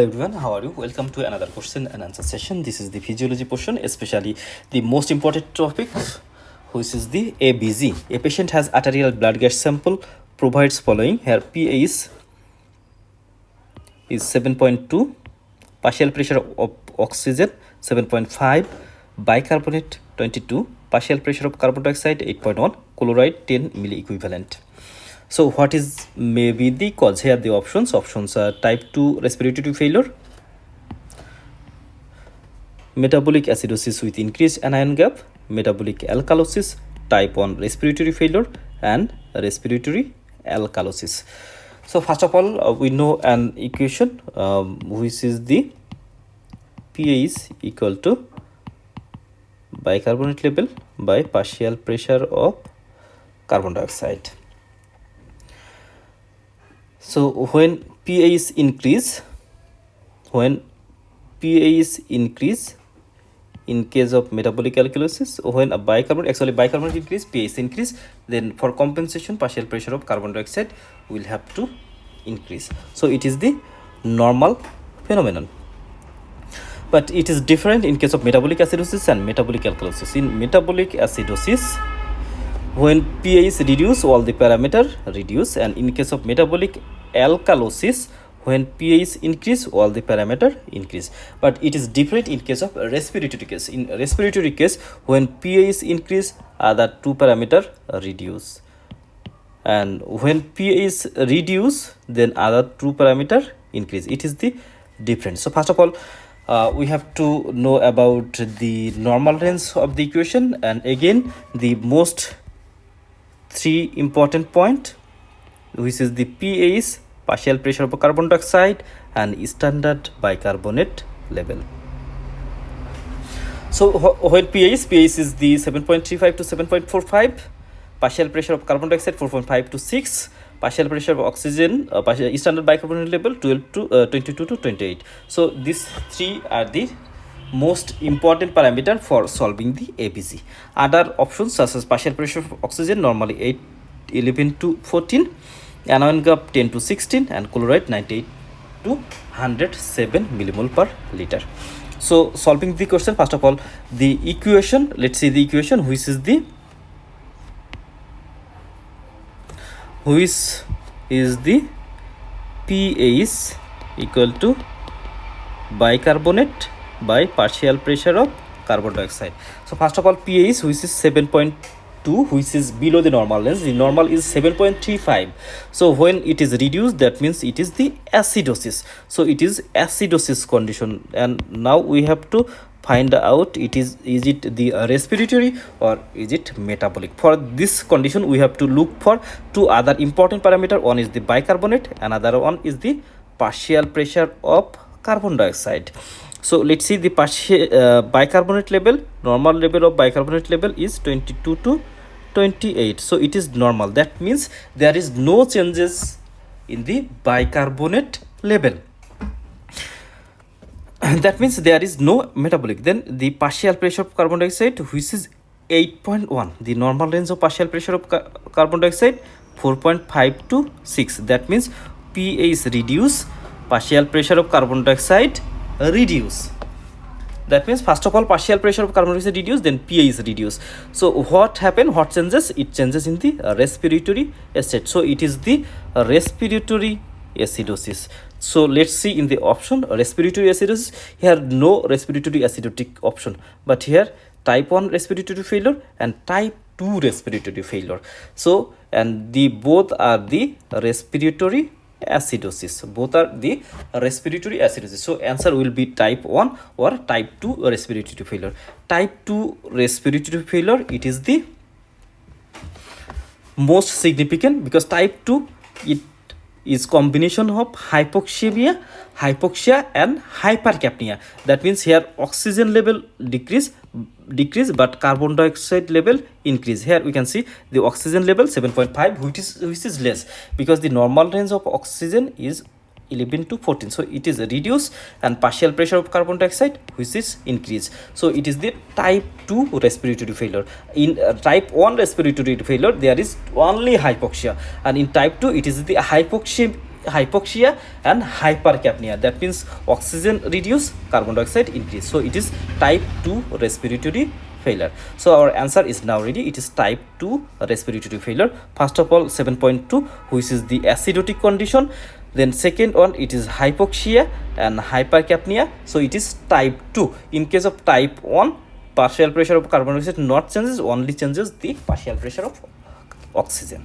Everyone, how are you? Welcome to another question and answer session. This is the physiology portion, especially the most important topic, which is the ABG. A patient has arterial blood gas sample, provides following. Here pH is 7.2, partial pressure of oxygen 7.5, bicarbonate 22, partial pressure of carbon dioxide 8.1, chloride 10 milliequivalent. So what is maybe the cause? Here the options are type 2 respiratory failure, metabolic acidosis with increased anion gap, metabolic alkalosis, type 1 respiratory failure, and respiratory alkalosis. So first of all, we know an equation which is the pH equal to bicarbonate level by partial pressure of carbon dioxide. So when pH increase in case of metabolic alkalosis, when a bicarbonate increase, pH increase, then for compensation partial pressure of carbon dioxide will have to increase. So it is the normal phenomenon, but it is different in case of metabolic acidosis and metabolic alkalosis. In metabolic acidosis, when pH reduce, all the parameter reduce, and in case of metabolic alkalosis, when pH increase, all the parameter increase. But it is different in case of respiratory case. In respiratory case, when pH increase, other two parameter reduce, and when pH reduce, then other two parameter increase. It is the difference. So first of all, we have to know about the normal range of the equation, and again the most three important point, which is the pH, partial pressure of carbon dioxide, and standard bicarbonate level. So when pH is the 7.35 to 7.45, partial pressure of carbon dioxide 4.5 to 6, partial pressure of oxygen, standard bicarbonate level 12 to 22 to 28. So these three are the most important parameter for solving the ABG. Other options such as partial pressure of oxygen normally 11 to 14, anion gap 10 to 16, and chloride 98 to 107 millimole per liter. So solving the question, first of all, the equation, let's see the equation, which is the pH equal to bicarbonate by partial pressure of carbon dioxide. So first of all, pH, which is 7.2, which is below the normal range. The normal is 7.35. So when it is reduced, that means it is the acidosis. So it is acidosis condition, and now we have to find out is it the respiratory or is it metabolic. For this condition, we have to look for two other important parameter. One is the bicarbonate, another one is the partial pressure of carbon dioxide. So let's see the bicarbonate level. Normal level of bicarbonate level is 22 to 28. So it is normal. That means there is no changes in the bicarbonate level. That means there is no metabolic. Then the partial pressure of carbon dioxide, which is 8.1. The normal range of partial pressure of carbon dioxide 4.5 to 6. That means pH reduce, partial pressure of carbon dioxide reduce. That means first of all, partial pressure of carbon dioxide reduce, then pH reduce. So what happened? What changes? It changes in the respiratory state. So it is the respiratory acidosis. So let's see in the option respiratory acidosis. Here no respiratory acidotic option, but here type 1 respiratory failure and type 2 respiratory failure. So and the both are the respiratory acidosis. Both are the respiratory acidosis. So answer will be type 1 or type 2 respiratory failure. Type 2 respiratory failure, it is the most significant, because type 2 it is combination of hypoxia and hypercapnia. That means here oxygen level decrease, but carbon dioxide level increase. Here we can see the oxygen level 7.5, which is less, because the normal range of oxygen is 11 to 14. So it is reduced, and partial pressure of carbon dioxide, which is increased. So it is the type 2 respiratory failure. In type 1 respiratory failure, there is only hypoxia, and in type 2 it is the hypoxia and hypercapnia. That means oxygen reduce, carbon dioxide increase. So it is type 2 respiratory failure. So our answer is now ready. It is type 2 respiratory failure. First of all, 7.2, which is the acidotic condition. Then second one, it is hypoxia and hypercapnia. So it is type 2. In case of type 1, partial pressure of carbon dioxide not changes, only changes the partial pressure of oxygen.